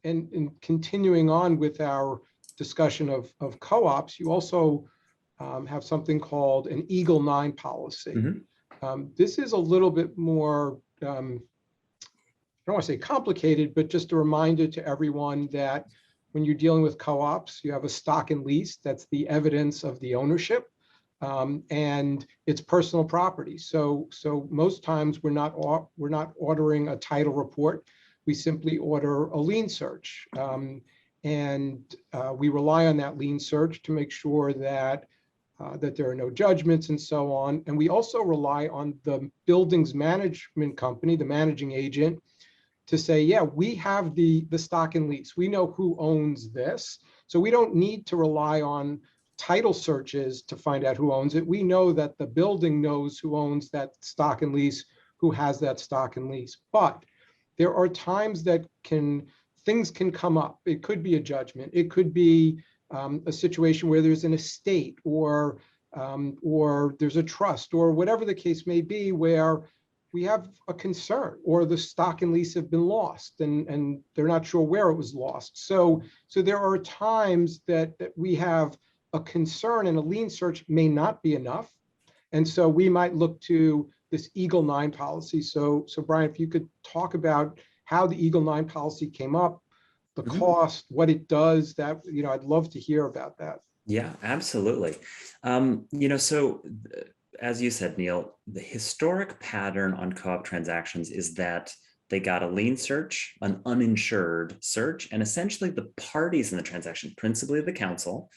and continuing on with our discussion of co-ops, you also have something called an Eagle 9 policy. This is a little bit more, I don't want to say complicated, but just a reminder to everyone that when you're dealing with co-ops, you have a stock and lease. That's the evidence of the ownership, and it's personal property. So most times we're not ordering a title report. We simply order a lien search, and we rely on that lien search to make sure that there are no judgments and so on. And we also rely on the building's management company, the managing agent, to say, yeah, we have the stock and lease. We know who owns this. So we don't need to rely on title searches to find out who owns it. We know that the building knows who owns that stock and lease, who has that stock and lease. But there are times that things can come up. It could be a judgment. It could be a situation where there's an estate or there's a trust or whatever the case may be, where we have a concern, or the stock and lease have been lost and they're not sure where it was lost. So there are times that we have a concern, and a lien search may not be enough. And so we might look to this Eagle 9 policy. So Brian, if you could talk about how the Eagle 9 policy came up, the cost, what it does, that, I'd love to hear about that. Yeah, absolutely. So as you said, Neil, the historic pattern on co-op transactions is that they got a lien search, an uninsured search, and essentially the parties in the transaction, principally the council,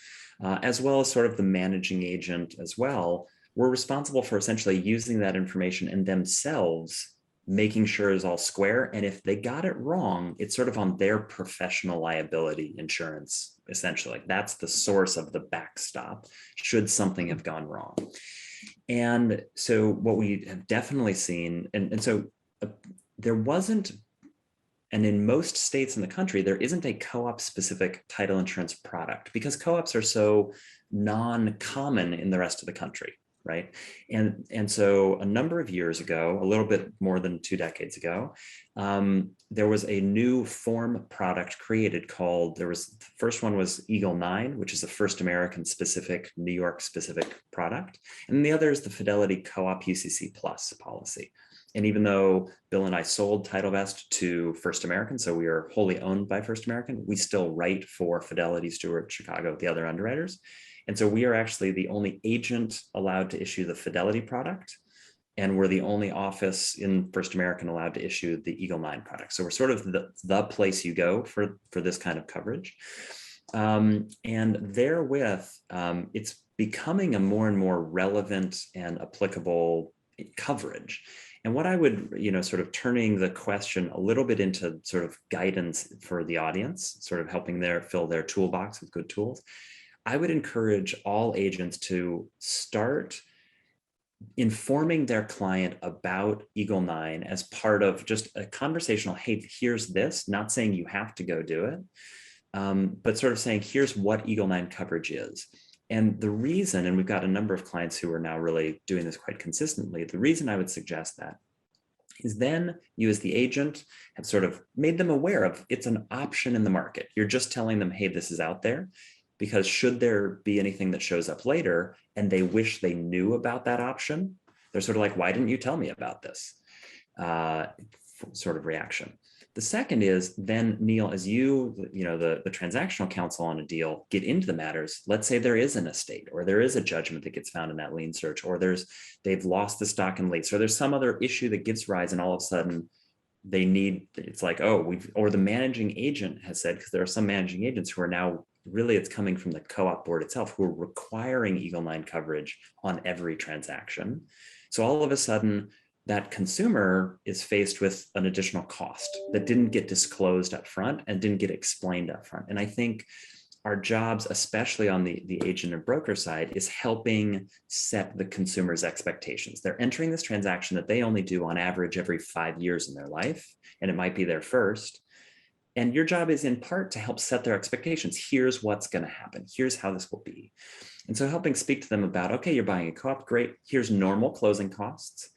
as well as sort of the managing agent as well, were responsible for essentially using that information and themselves making sure it's all square. And if they got it wrong, it's sort of on their professional liability insurance, essentially. That's the source of the backstop should something have gone wrong. And so what we have definitely seen, there wasn't, and in most states in the country, there isn't a co-op specific title insurance product because co-ops are so non-common in the rest of the country, right? And so a number of years ago, a little bit more than 2 decades ago, there was a new form product created the first one was Eagle 9, which is a first American specific, New York specific product. And the other is the Fidelity Co-op UCC Plus policy. And even though Bill and I sold TitleVest to First American, so we are wholly owned by First American, we still write for Fidelity, Stewart, Chicago, the other underwriters. And so we are actually the only agent allowed to issue the Fidelity product. And we're the only office in First American allowed to issue the Eagle 9 product. So we're sort of the place you go for this kind of coverage. And therewith, it's becoming a more and more relevant and applicable coverage. And what I would, sort of turning the question a little bit into sort of guidance for the audience, sort of helping fill their toolbox with good tools, I would encourage all agents to start informing their client about Eagle 9 as part of just a conversational, hey, here's this, not saying you have to go do it, but sort of saying, here's what Eagle 9 coverage is. And the reason, and we've got a number of clients who are now really doing this quite consistently, the reason I would suggest that is then you as the agent have sort of made them aware of it's an option in the market. You're just telling them, hey, this is out there, because should there be anything that shows up later and they wish they knew about that option, they're sort of like, why didn't you tell me about this? Sort of reaction. The second is then, Neil, as the transactional counsel on a deal get into the matters, let's say there is an estate or there is a judgment that gets found in that lien search, or they've lost the stock and lease, or there's some other issue that gives rise and all of a sudden it's like, or the managing agent has said, because there are some managing agents who are now really, it's coming from the co-op board itself, who are requiring Eagle 9 coverage on every transaction. So all of a sudden, that consumer is faced with an additional cost that didn't get disclosed up front and didn't get explained up front. And I think our jobs, especially on the agent and broker side, is helping set the consumer's expectations. They're entering this transaction that they only do on average every 5 years in their life, and it might be their first. And your job is in part to help set their expectations. Here's what's going to happen. Here's how this will be. And so helping speak to them about, okay, you're buying a co-op, great. Here's normal closing costs.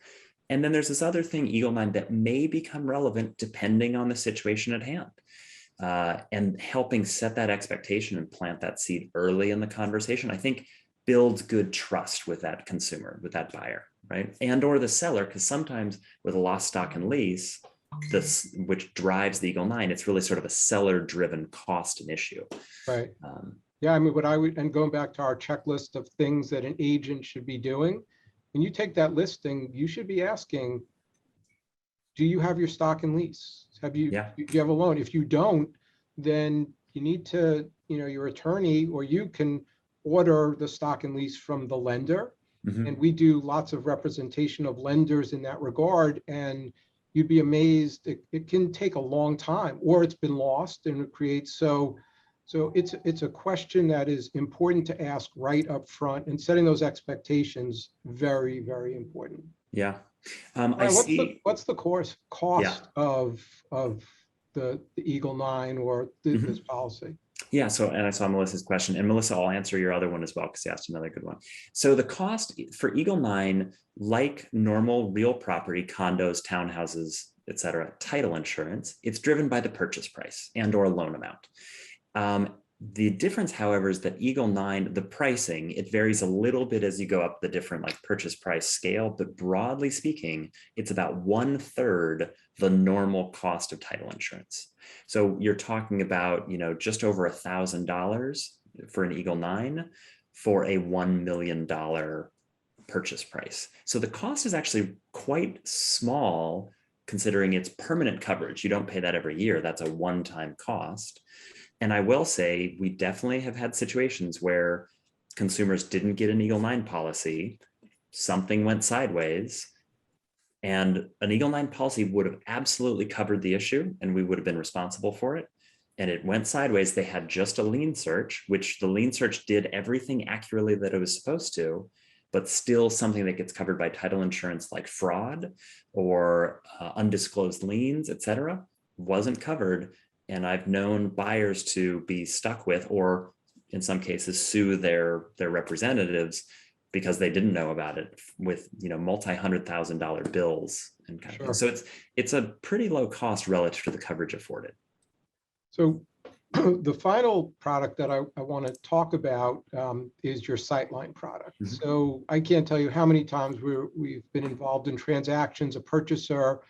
And then there's this other thing, Eagle 9, that may become relevant depending on the situation at hand. and helping set that expectation and plant that seed early in the conversation, I think builds good trust with that consumer, with that buyer, right? And or the seller, because sometimes with a lost stock and lease, this, which drives the Eagle 9, it's really sort of a seller-driven cost and issue. Right. Yeah, I mean, what I would, and going back to our checklist of things that an agent should be doing, when you take that listing, you should be asking, do you have your stock and lease? Do you have a loan? If you don't, then you need to, your attorney or you can order the stock and lease from the lender. And we do lots of representation of lenders in that regard. And you'd be amazed. It can take a long time, or it's been lost, and it creates so it's a question that is important to ask right up front, and setting those expectations very, very important. Yeah. What's the cost of the Eagle 9 or this policy? Yeah, and I saw Melissa's question, and Melissa, I'll answer your other one as well, because you asked another good one. So the cost for Eagle 9, like normal real property, condos, townhouses, et cetera, title insurance, it's driven by the purchase price and or loan amount. The difference, however, is that Eagle 9, the pricing, it varies a little bit as you go up the different like purchase price scale, but broadly speaking, it's about 1/3 the normal cost of title insurance. So you're talking about, just over $1,000 for an Eagle 9 for a $1 million purchase price. So the cost is actually quite small considering it's permanent coverage. You don't pay that every year. That's a one-time cost. And I will say, we definitely have had situations where consumers didn't get an Eagle 9 policy, something went sideways, and an Eagle 9 policy would have absolutely covered the issue and we would have been responsible for it. And it went sideways. They had just a lien search, which the lien search did everything accurately that it was supposed to, but still something that gets covered by title insurance like fraud or undisclosed liens, et cetera, wasn't covered. And I've known buyers to be stuck with, or in some cases, sue their representatives because they didn't know about it, with multi-$100,000 bills and kind of thing. So it's a pretty low cost relative to the coverage afforded. So the final product that I want to talk about is your Sightline product. So I can't tell you how many times we've been involved in transactions, a purchaser,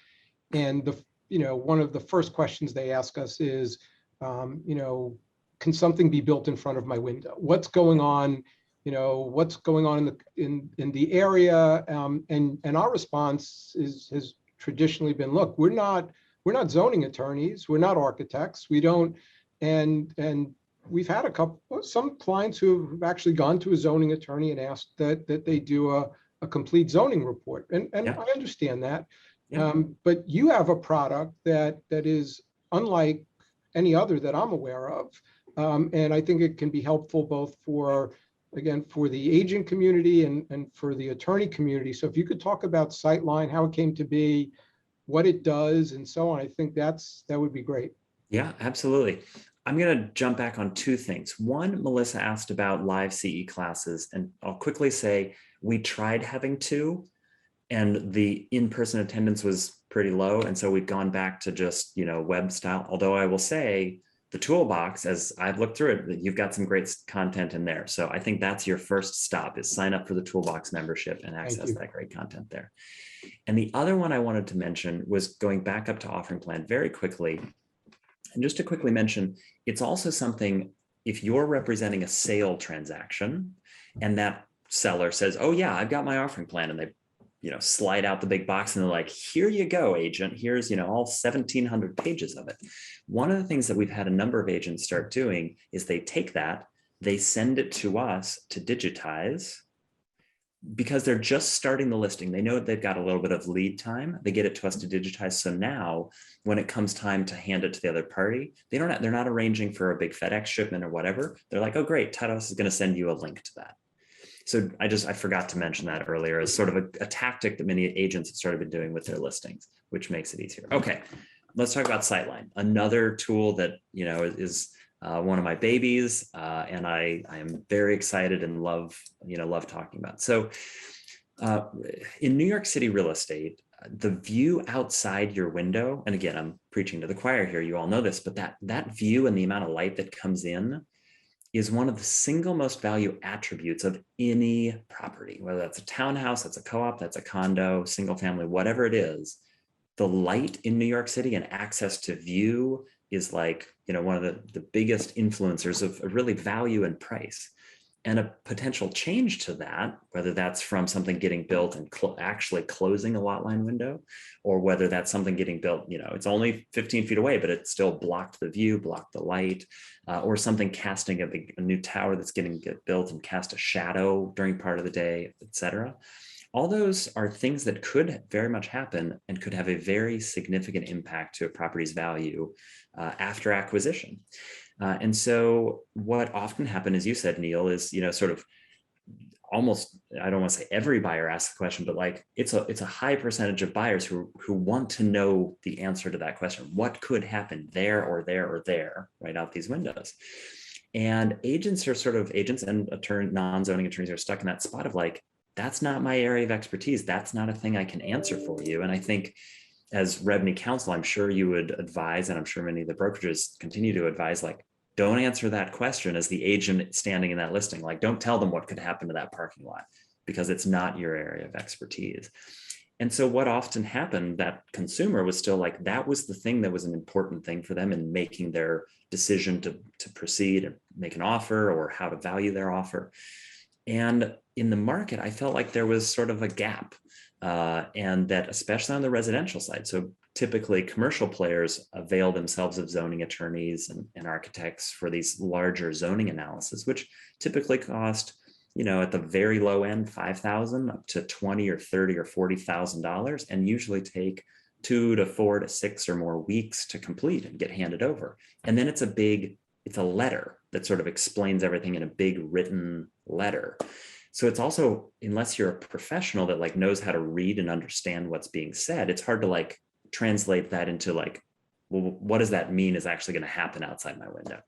and one of the first questions they ask us is, can something be built in front of my window? What's going on? What's going on in the area? And our response has traditionally been, look, we're not zoning attorneys, we're not architects, we don't, and we've had some clients who have actually gone to a zoning attorney and asked that they do a complete zoning report, and I understand that. But you have a product that is unlike any other that I'm aware of. And I think it can be helpful both for the agent community and for the attorney community. So if you could talk about Sightline, how it came to be, what it does, and so on, I think that would be great. Yeah, absolutely. I'm going to jump back on two things. One, Melissa asked about live CE classes, and I'll quickly say we tried having two, and the in-person attendance was pretty low. And so we've gone back to just, web style. Although I will say the toolbox, as I've looked through it, you've got some great content in there. So I think that's your first stop, is sign up for the toolbox membership and access that great content there. And the other one I wanted to mention was going back up to offering plan very quickly. And just to quickly mention, it's also something, if you're representing a sale transaction and that seller says, oh yeah, I've got my offering plan, and they slide out the big box and they're like, here you go, agent, here's, all 1,700 pages of it. One of the things that we've had a number of agents start doing is they take that, they send it to us to digitize, because they're just starting the listing. They know they've got a little bit of lead time. They get it to us to digitize. So now when it comes time to hand it to the other party, they're not arranging for a big FedEx shipment or whatever. They're like, oh, great, Titlehouse is going to send you a link to that. So I forgot to mention that earlier as sort of a tactic that many agents have started been doing with their listings, which makes it easier. Okay, let's talk about Sightline, another tool that is one of my babies, and I am very excited and love talking about. So in New York City real estate, the view outside your window, and again, I'm preaching to the choir here, you all know this, but that view and the amount of light that comes in is one of the single most value attributes of any property, whether that's a townhouse, that's a co-op, that's a condo, single family, whatever it is. The light in New York City and access to view is like, one of the biggest influencers of really value and price. And a potential change to that, whether that's from something getting built and actually closing a lot line window, or whether that's something getting built, it's only 15 feet away, but it still blocked the view, blocked the light, or something casting a new tower that's get built and cast a shadow during part of the day, et cetera. All those are things that could very much happen and could have a very significant impact to a property's value after acquisition. And so what often happens, as you said, Neil, is, sort of almost, I don't want to say every buyer asks the question, but like it's a high percentage of buyers who want to know the answer to that question. What could happen there or there or there, right out these windows? And agents and non-zoning attorneys are stuck in that spot of like, that's not my area of expertise. That's not a thing I can answer for you. And I think as Rebney counsel, I'm sure you would advise, and I'm sure many of the brokerages continue to advise, like, don't answer that question as the agent standing in that listing. Like, don't tell them what could happen to that parking lot because it's not your area of expertise. And so what often happened, that consumer was still like, that was the thing that was an important thing for them in making their decision to proceed and make an offer or how to value their offer. And in the market, I felt like there was sort of a gap, and that especially on the residential side. So typically commercial players avail themselves of zoning attorneys and architects for these larger zoning analysis, which typically cost, at the very low end, $5,000 up to $20,000 or $30,000 or $40,000, and usually take 2 to 4 to 6 or more weeks to complete and get handed over. And then it's a letter that sort of explains everything in a big written letter. So it's also, unless you're a professional that like knows how to read and understand what's being said, it's hard to like translate that into like, well, what does that mean is actually going to happen outside my window?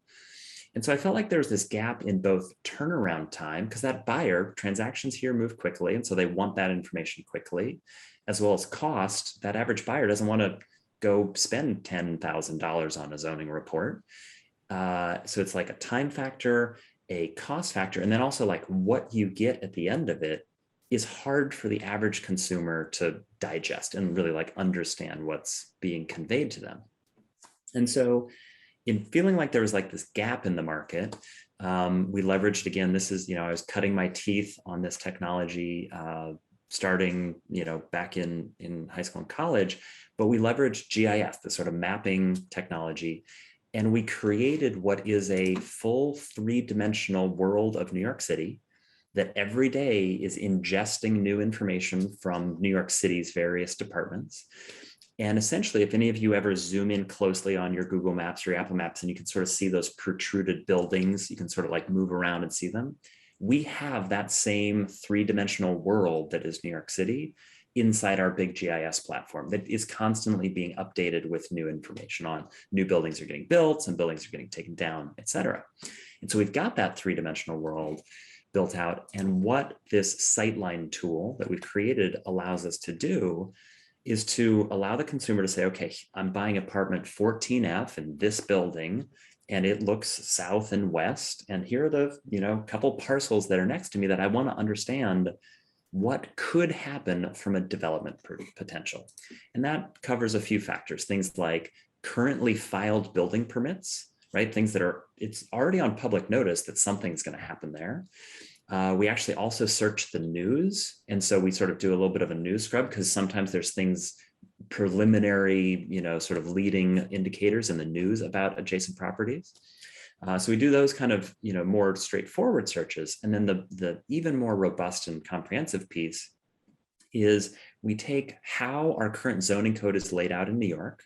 And so I felt like there was this gap in both turnaround time, because that buyer, transactions here move quickly, and so they want that information quickly, as well as cost. That average buyer doesn't want to go spend $10,000 on a zoning report. So it's like a time factor, a cost factor, and then also like what you get at the end of it is hard for the average consumer to digest and really like understand what's being conveyed to them. And so in feeling like there was like this gap in the market, we leveraged, again, this is, I was cutting my teeth on this technology starting, back in high school and college, but we leveraged GIS, the sort of mapping technology. And we created what is a full 3-dimensional world of New York City that every day is ingesting new information from New York City's various departments. And essentially, if any of you ever zoom in closely on your Google Maps or your Apple Maps, and you can sort of see those protruded buildings, you can sort of like move around and see them. We have that same 3-dimensional world that is New York City inside our big GIS platform that is constantly being updated with new information on new buildings are getting built and buildings are getting taken down, et cetera. And so we've got that 3-dimensional world built out. And what this Sightline tool that we've created allows us to do is to allow the consumer to say, okay, I'm buying apartment 14F in this building, and it looks south and west. And here are the, couple parcels that are next to me that I want to understand what could happen from a development potential. And that covers a few factors, things like currently filed building permits, right? Things that it's already on public notice that something's going to happen there. We actually also search the news. And so we sort of do a little bit of a news scrub, because sometimes there's things, preliminary, sort of leading indicators in the news about adjacent properties. So we do those kind of, more straightforward searches. And then the even more robust and comprehensive piece is we take how our current zoning code is laid out in New York.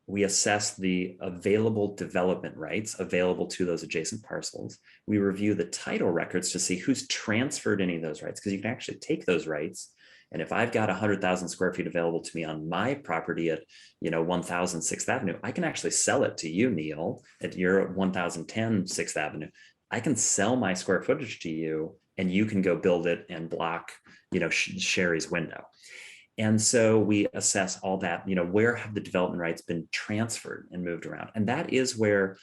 We assess the available development rights available to those adjacent parcels. We review the title records to see who's transferred any of those rights, because you can actually take those rights. And if I've got 100,000 square feet available to me on my property at, 1000 6th Avenue, I can actually sell it to you, Neil, at your 1010 6th Avenue. I can sell my square footage to you, and you can go build it and block, Sherry's window. And so we assess all that, where have the development rights been transferred and moved around? And that is where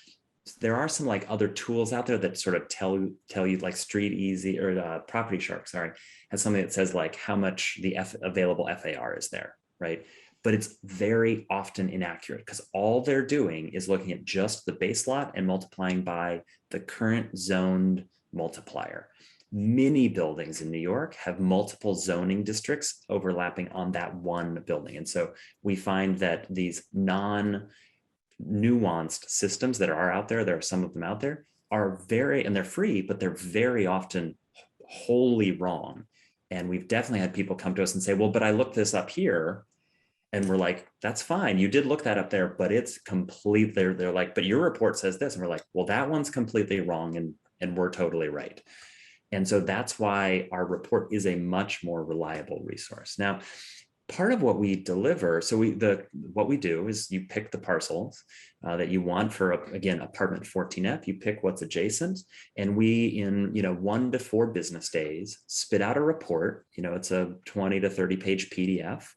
there are some like other tools out there that sort of tell you like Street Easy or Property Shark, sorry, has something that says like how much the available FAR is there, right? But it's very often inaccurate because all they're doing is looking at just the base lot and multiplying by the current zoned multiplier. Many buildings in New York have multiple zoning districts overlapping on that one building. And so we find that these non-nuanced systems that are out there are some of them out there, and they're free, but they're very often wholly wrong. And we've definitely had people come to us and say, well, but I looked this up here. And we're like, that's fine. You did look that up there, but it's complete. They're like, but your report says this. And we're like, well, that one's completely wrong. And we're totally right. And so that's why our report is a much more reliable resource. Now, part of what we deliver, so what we do is you pick the parcels that you want for, again, apartment 14F, you pick what's adjacent, and we, in 1 to 4 business days, spit out a report. It's a 20 to 30 page PDF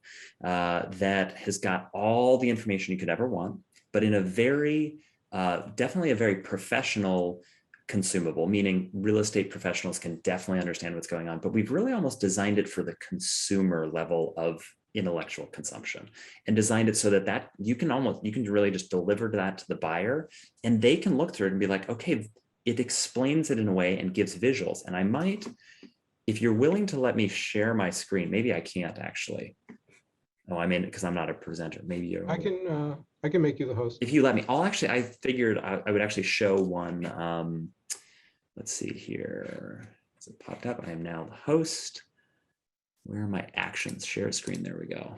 that has got all the information you could ever want, but in a very, definitely a very professional consumable, meaning real estate professionals can definitely understand what's going on, but we've really almost designed it for the consumer level of intellectual consumption and designed it so that you can really just deliver that to the buyer and they can look through it and be like, okay, it explains it in a way and gives visuals. And I might, if you're willing to let me share my screen, maybe I can't actually. Oh, I'm in it because I'm not a presenter. Maybe you. I can make you the host. If you let me, I figured I would actually show one. Let's see here. Has it popped up? I am now the host. Where are my actions? Share screen. There we go.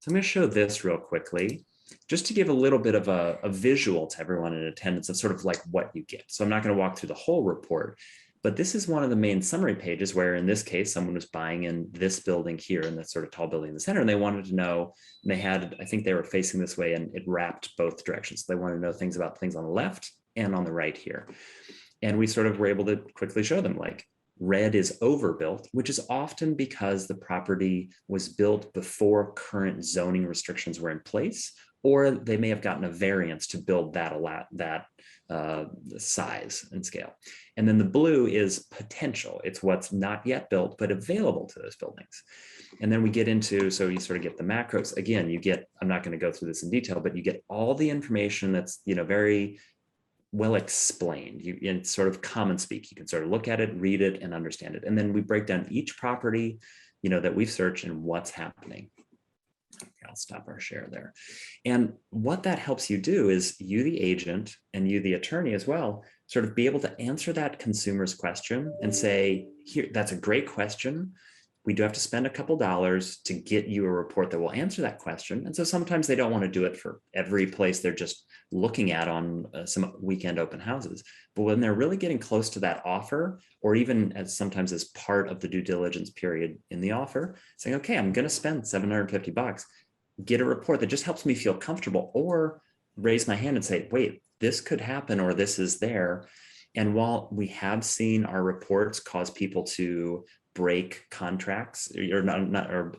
So I'm going to show this real quickly, just to give a little bit of a visual to everyone in attendance of sort of like what you get. So I'm not going to walk through the whole report, but this is one of the main summary pages where, in this case, someone was buying in this building here in that sort of tall building in the center, and they wanted to know, and I think they were facing this way and it wrapped both directions. So they wanted to know things about things on the left and on the right here. And we sort of were able to quickly show them, like, red is overbuilt, which is often because the property was built before current zoning restrictions were in place, or they may have gotten a variance to build that size and scale. And then the blue is potential. It's what's not yet built, but available to those buildings. And then we get into, so you sort of get the macros. Again, I'm not going to go through this in detail, but you get all the information that's, very well explained. In sort of common speak, you can sort of look at it, read it, and understand it. And then we break down each property, that we've searched and what's happening. Okay, I'll stop our share there. And what that helps you do is, you, the agent, and you, the attorney as well, sort of be able to answer that consumer's question and say, here, that's a great question. We do have to spend a couple dollars to get you a report that will answer that question. And so sometimes they don't want to do it for every place they're just looking at on some weekend open houses. But when they're really getting close to that offer, or even sometimes as part of the due diligence period in the offer, saying, okay, I'm going to spend $750, get a report that just helps me feel comfortable, or raise my hand and say, wait, this could happen, or this is there. And while we have seen our reports cause people to break contracts or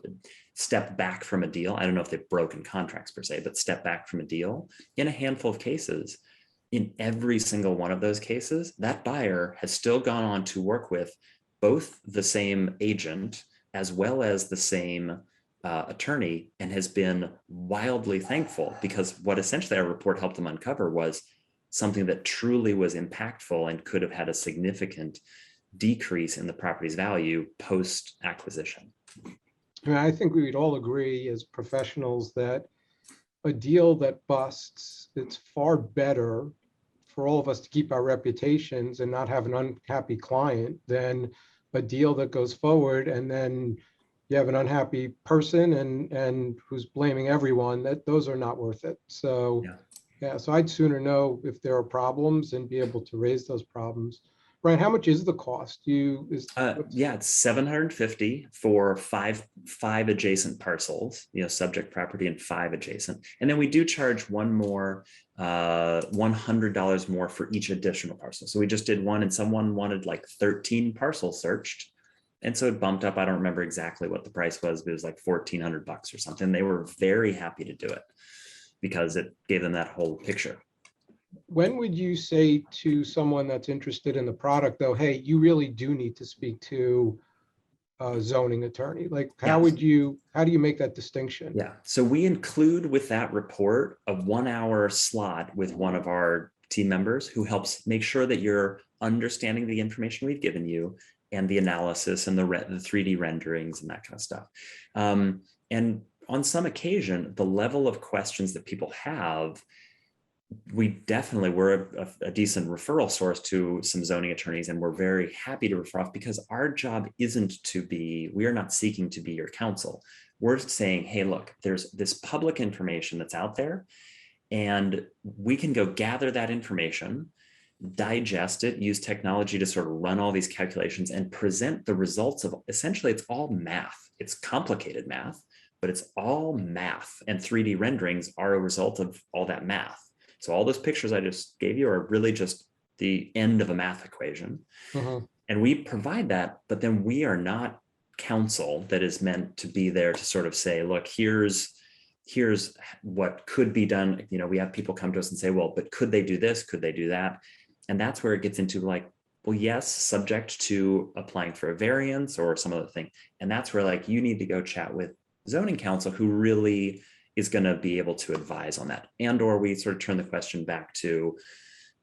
step back from a deal, I don't know if they've broken contracts per se, but step back from a deal in a handful of cases, in every single one of those cases, that buyer has still gone on to work with both the same agent as well as the same attorney, and has been wildly thankful, because what essentially our report helped them uncover was something that truly was impactful and could have had a significant decrease in the property's value post-acquisition. I think we would all agree as professionals that a deal that busts, it's far better for all of us to keep our reputations and not have an unhappy client than a deal that goes forward and then you have an unhappy person and who's blaming everyone. Those are not worth it. So yeah, so I'd sooner know if there are problems and be able to raise those problems. Brian, how much is the cost? It's $750 for five adjacent parcels, subject property and 5 adjacent. And then we do charge one more, $100 more for each additional parcel. So we just did one, and someone wanted like 13 parcels searched, And so it bumped up. I don't remember exactly what the price was, but it was like $1,400 or something. They were very happy to do it because it gave them that whole picture. When would you say to someone that's interested in the product, though, hey, you really do need to speak to a zoning attorney? Like, how do you make that distinction? Yeah. So we include with that report a 1-hour slot with one of our team members who helps make sure that you're understanding the information we've given you and the analysis and the 3D renderings and that kind of stuff. And on some occasion, the level of questions that people have, we're a decent referral source to some zoning attorneys, and we're very happy to refer off because our job we are not seeking to be your counsel. We're saying, hey, look, there's this public information that's out there, and we can go gather that information, digest it, use technology to sort of run all these calculations and present the results of, essentially, it's all math. It's complicated math, but it's all math, and 3D renderings are a result of all that math. So all those pictures I just gave you are really just the end of a math equation. And we provide that, but then we are not counsel that is meant to be there to sort of say, look, here's what could be done. You know, we have people come to us and say, well, but could they do this? Could they do that? And that's where it gets into like, well, yes, subject to applying for a variance or some other thing. And that's where like you need to go chat with zoning counsel who really is going to be able to advise on that. And or we sort of turn the question back to,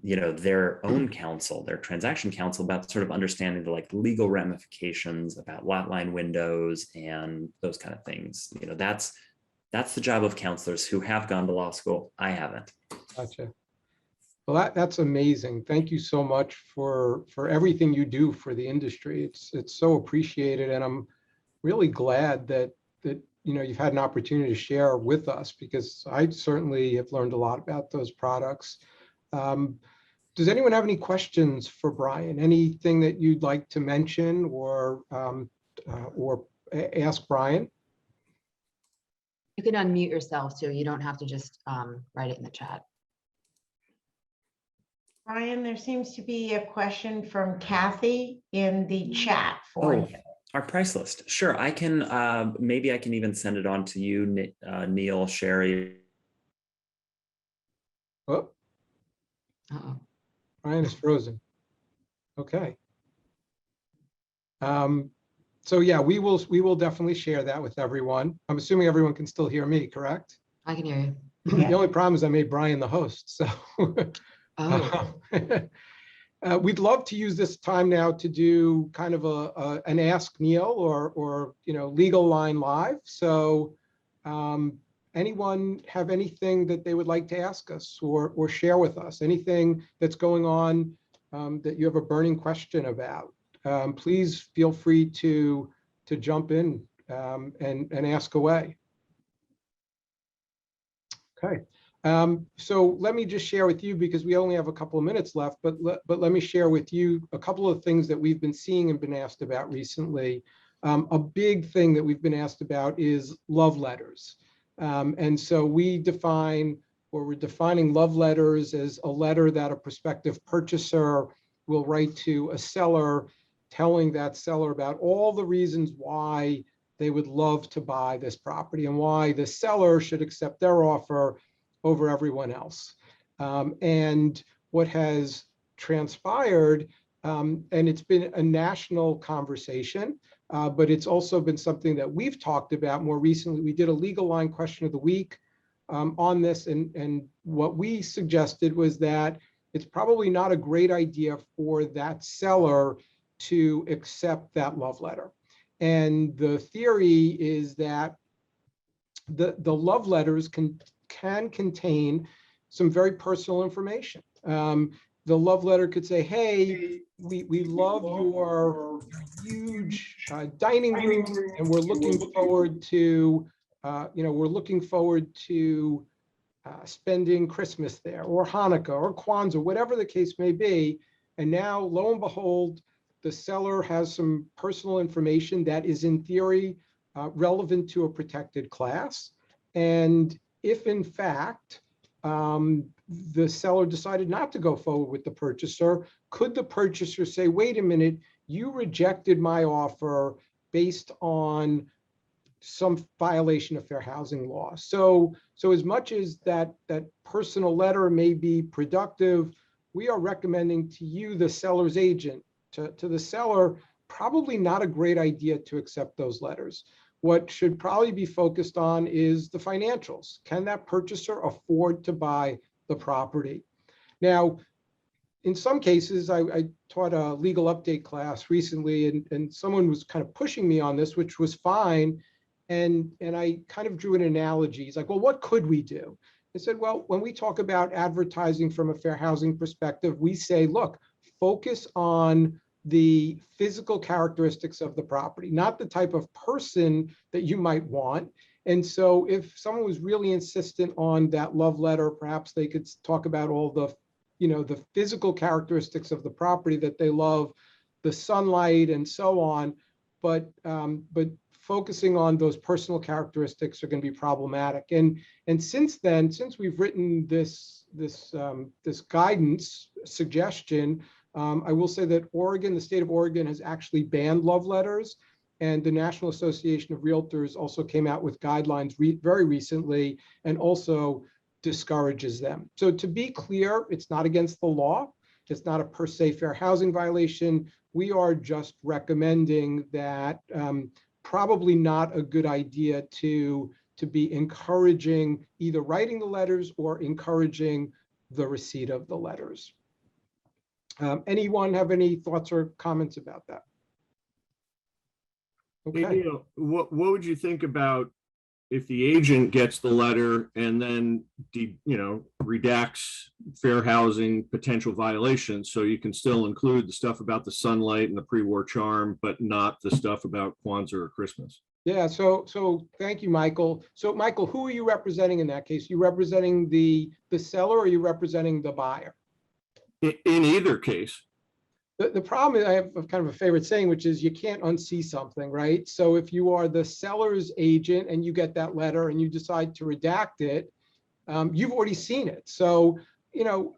you know, their own counsel, their transaction counsel, about sort of understanding the like legal ramifications about lot line windows and those kind of things. You know, that's the job of counselors who have gone to law school. I haven't. Gotcha. Well, that's amazing. Thank you so much for everything you do for the industry. It's so appreciated, and I'm really glad that you know, you've had an opportunity to share with us, because I certainly have learned a lot about those products. Does anyone have any questions for Brian? Anything that you'd like to mention or ask Brian? You can unmute yourself too. You don't have to just write it in the chat. Brian, there seems to be a question from Kathy in the chat for you. Our price list. Sure, I can, maybe I can even send it on to you, Neil, Sherry. Oh, Brian is frozen. Okay. So yeah, we will definitely share that with everyone. I'm assuming everyone can still hear me, correct? I can hear you. Yeah. The only problem is I made Brian the host, so. Oh. We'd love to use this time now to do kind of an Ask Neil or you know, Legal Line Live. So anyone have anything that they would like to ask us or share with us? Anything that's going on that you have a burning question about? Please feel free to jump in and ask away. Okay. So let me just share with you, because we only have a couple of minutes left, but let me share with you a couple of things that we've been seeing and been asked about recently. A big thing that we've been asked about is love letters. And so we're defining love letters as a letter that a prospective purchaser will write to a seller, telling that seller about all the reasons why they would love to buy this property and why the seller should accept their offer over everyone else. And what has transpired, and it's been a national conversation, but it's also been something that we've talked about more recently. We did a Legal Line Question of the Week on this, and what we suggested was that it's probably not a great idea for that seller to accept that love letter. And the theory is that the love letters can contain some very personal information. The love letter could say, hey, we love your huge dining room, and we're looking forward to, spending Christmas there, or Hanukkah, or Kwanzaa, whatever the case may be. And now, lo and behold, the seller has some personal information that is in theory relevant to a protected class. And if in fact the seller decided not to go forward with the purchaser, could the purchaser say, wait a minute, you rejected my offer based on some violation of fair housing law. So as much as that personal letter may be productive, we are recommending to you, the seller's agent, to the seller, probably not a great idea to accept those letters. What should probably be focused on is the financials. Can that purchaser afford to buy the property? Now, in some cases, I taught a legal update class recently, and someone was kind of pushing me on this, which was fine. And I kind of drew an analogy. He's like, well, what could we do? I said, well, when we talk about advertising from a fair housing perspective, we say, look, focus on the physical characteristics of the property, not the type of person that you might want. And so if someone was really insistent on that love letter, perhaps they could talk about all the, the physical characteristics of the property that they love, the sunlight and so on. But focusing on those personal characteristics are going to be problematic. And since then, since we've written this guidance suggestion, I will say that Oregon, the state of Oregon, has actually banned love letters, and the National Association of Realtors also came out with guidelines very recently and also discourages them. So to be clear, it's not against the law. It's not a per se fair housing violation. We are just recommending that probably not a good idea to be encouraging either writing the letters or encouraging the receipt of the letters. Anyone have any thoughts or comments about that? Hey, Okay. Neil, what would you think about if the agent gets the letter and then redacts fair housing potential violations, so you can still include the stuff about the sunlight and the pre-war charm, but not the stuff about Kwanzaa or Christmas? Yeah, so thank you, Michael. So Michael, who are you representing in that case? You representing the seller, or are you representing the buyer? In either case. The problem is, I have kind of a favorite saying, which is you can't unsee something, right? So if you are the seller's agent and you get that letter and you decide to redact it, you've already seen it. So,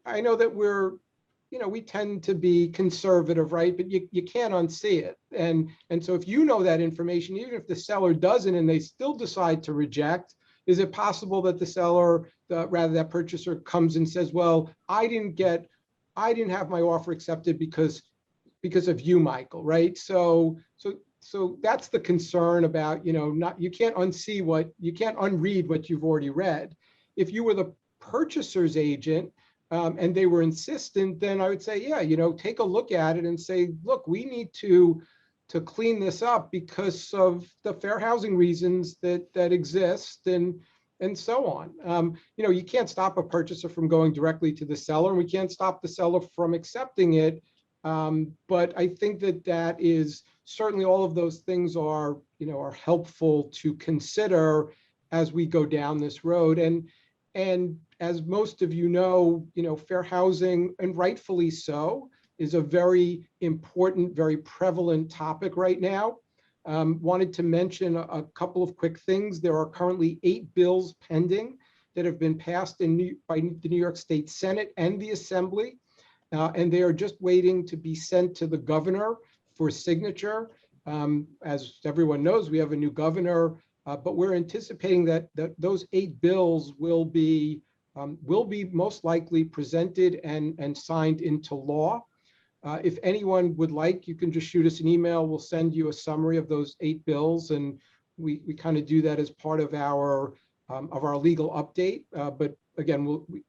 I know that we tend to be conservative, right? But you can't unsee it. And so if you know that information, even if the seller doesn't and they still decide to reject, is it possible that the seller, rather that purchaser, comes and says, well, I didn't have my offer accepted because of you, Michael, right? So that's the concern about, you can't unread what you've already read. If you were the purchaser's agent and they were insistent, then I would say, yeah, take a look at it and say, look, we need to clean this up because of the fair housing reasons that exist and so on. You can't stop a purchaser from going directly to the seller, and we can't stop the seller from accepting it. But I think that is certainly, all of those things are helpful to consider as we go down this road. And as most of fair housing, and rightfully so, is a very important, very prevalent topic right now. Wanted to mention a couple of quick things. There are currently 8 bills pending that have been passed by the New York State Senate and the Assembly, and they are just waiting to be sent to the governor for signature. As everyone knows, we have a new governor, but we're anticipating that those 8 bills will be most likely presented and signed into law. If anyone would like, you can just shoot us an email. We'll send you a summary of those 8 bills, and we kind of do that as part of our legal update. But again, we'll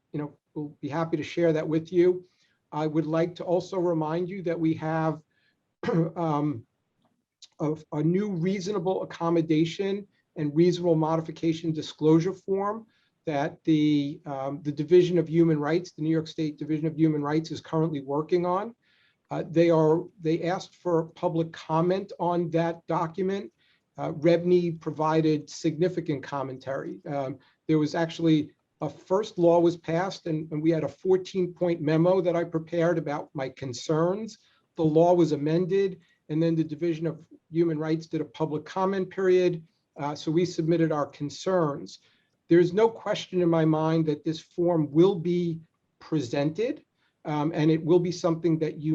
be happy to share that with you. I would like to also remind you that we have a new reasonable accommodation and reasonable modification disclosure form that the Division of Human Rights, the New York State Division of Human Rights, is currently working on. They asked for public comment on that document. REBNY provided significant commentary. There was actually a first law was passed, and we had a 14-point memo that I prepared about my concerns. The law was amended, and then the Division of Human Rights did a public comment period. So we submitted our concerns. There's no question in my mind that this form will be presented. and it will be something that you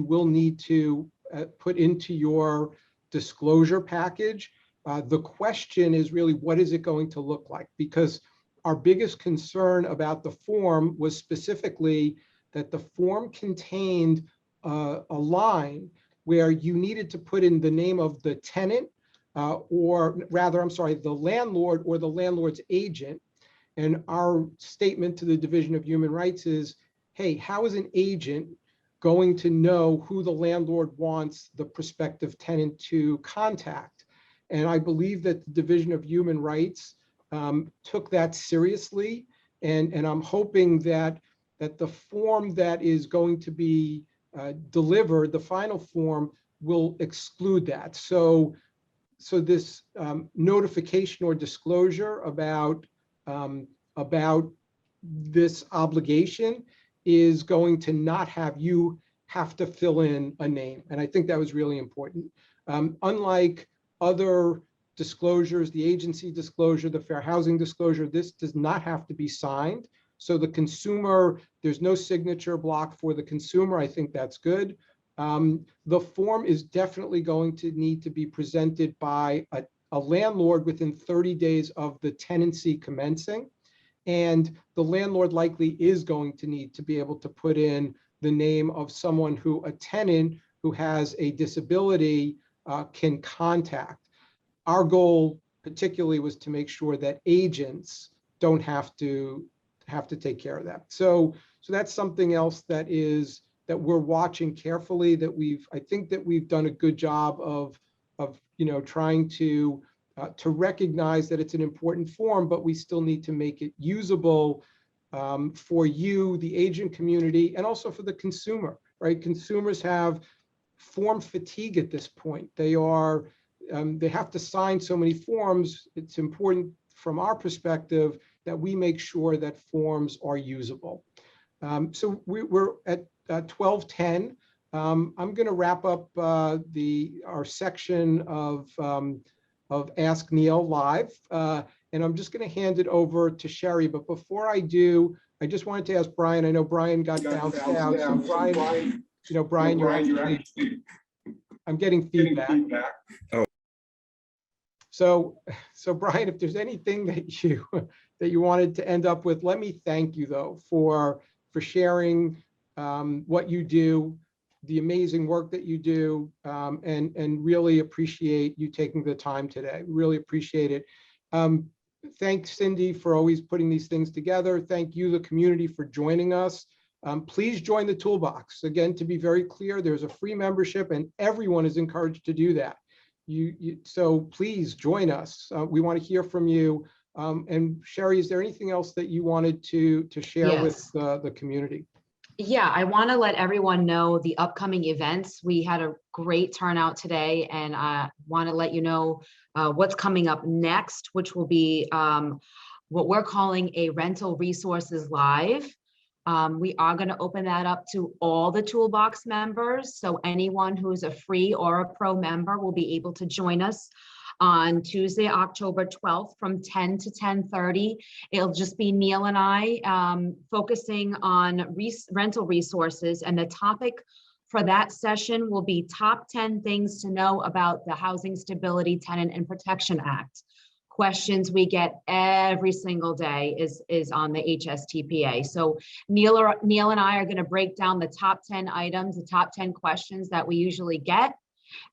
will need to put into your disclosure package. The question is really, what is it going to look like? Because our biggest concern about the form was specifically that the form contained a line where you needed to put in the name of the tenant, or rather, I'm sorry, the landlord or the landlord's agent. And our statement to the Division of Human Rights is, hey, how is an agent going to know who the landlord wants the prospective tenant to contact? And I believe that the Division of Human Rights took that seriously. And I'm hoping that the form that is going to be delivered, the final form, will exclude that. So this notification or disclosure about this obligation is going to not have you have to fill in a name. And I think that was really important. Unlike other disclosures, the agency disclosure, the fair housing disclosure, this does not have to be signed. So the consumer, there's no signature block for the consumer. I think that's good. The form is definitely going to need to be presented by a landlord within 30 days of the tenancy commencing. And the landlord likely is going to need to be able to put in the name of someone who a tenant who has a disability can contact. Our goal particularly was to make sure that agents don't have to take care of that. So that's something else that we're watching carefully, I think that we've done a good job of trying to recognize that it's an important form, but we still need to make it usable for you, the agent community, and also for the consumer, right? Consumers have form fatigue at this point. They have to sign so many forms. It's important from our perspective that we make sure that forms are usable. So we're at 12:10. I'm going to wrap up our section of Ask Neil Live, and I'm just going to hand it over to Sherry. But before I do, I just wanted to ask Brian. I know Brian got bounced out. So Brian, you're actually, I'm getting feedback. Oh. So Brian, if there's anything that you wanted to end up with, let me thank you though for sharing what you do, the amazing work that you do, and really appreciate you taking the time today. Really appreciate it. Thanks, Cindy, for always putting these things together. Thank you, the community, for joining us. Please join the toolbox. Again, to be very clear, there's a free membership and everyone is encouraged to do that. So please join us. We want to hear from you. And Sherry, is there anything else that you wanted to share with the community? Yeah, I want to let everyone know the upcoming events. We had a great turnout today, and I want to let you know what's coming up next, which will be what we're calling a Rental Resources Live. We are going to open that up to all the Toolbox members. So anyone who is a free or a pro member will be able to join us on Tuesday, October 12th from 10 to 10:30. It'll just be Neil and I focusing on rental resources. And the topic for that session will be top 10 things to know about the Housing Stability Tenant and Protection Act. Questions we get every single day is on the HSTPA. So Neil and I are going to break down the top 10 items, the top 10 questions that we usually get.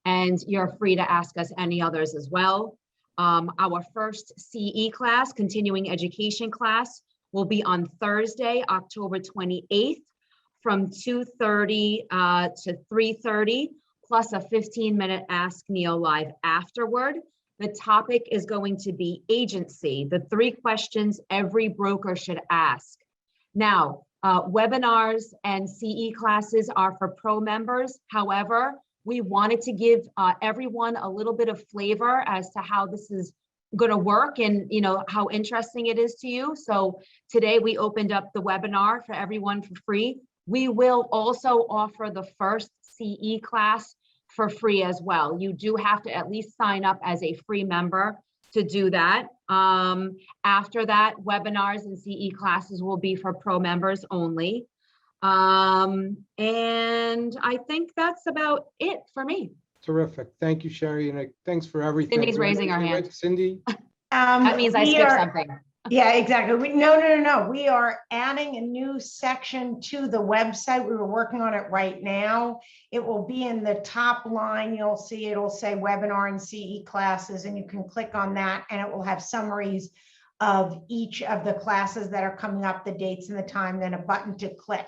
And you're free to ask us any others as well. Our first CE class, continuing education class, will be on Thursday, October 28th from 2:30 to 3:30, plus a 15-minute Ask Neil Live afterward. The topic is going to be agency, the 3 questions every broker should ask. Now, webinars and CE classes are for pro members. However, we wanted to give everyone a little bit of flavor as to how this is going to work and how interesting it is to you. So today we opened up the webinar for everyone for free. We will also offer the first CE class for free as well. You do have to at least sign up as a free member to do that. After that, webinars and CE classes will be for pro members only. And I think that's about it for me. Terrific. Thank you, Sherry, and thanks for everything. Cindy's raising her hand. Cindy? That means I We skipped are- something. Yeah, exactly. No. We are adding a new section to the website. We were working on it right now. It will be in the top line. You'll see, it'll say webinar and CE classes, and you can click on that and it will have summaries of each of the classes that are coming up, the dates and the time, then a button to click.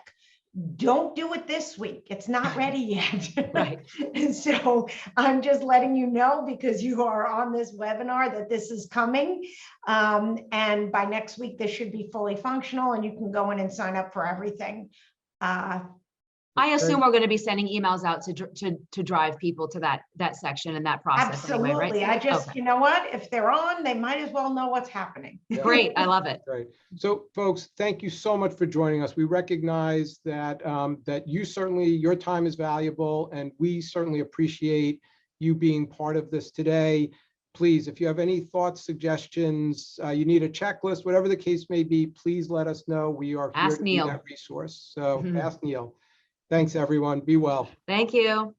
Don't do it this week. It's not ready yet. Right. And so I'm just letting you know, because you are on this webinar, that this is coming. And by next week, this should be fully functional and you can go in and sign up for everything. I assume we're going to be sending emails out to drive people to that section and that process anyway, right? Absolutely. I just, Okay. you know what, if they're on, they might as well know what's happening. Great. I love it. Great. So folks, thank you so much for joining us. We recognize that that you certainly, your time is valuable, and we certainly appreciate you being part of this today. Please, if you have any thoughts, suggestions, you need a checklist, whatever the case may be, please let us know. We are here Ask to be Neil. that resource. So Mhm. ask Neil. Thanks, everyone. Be well. Thank you.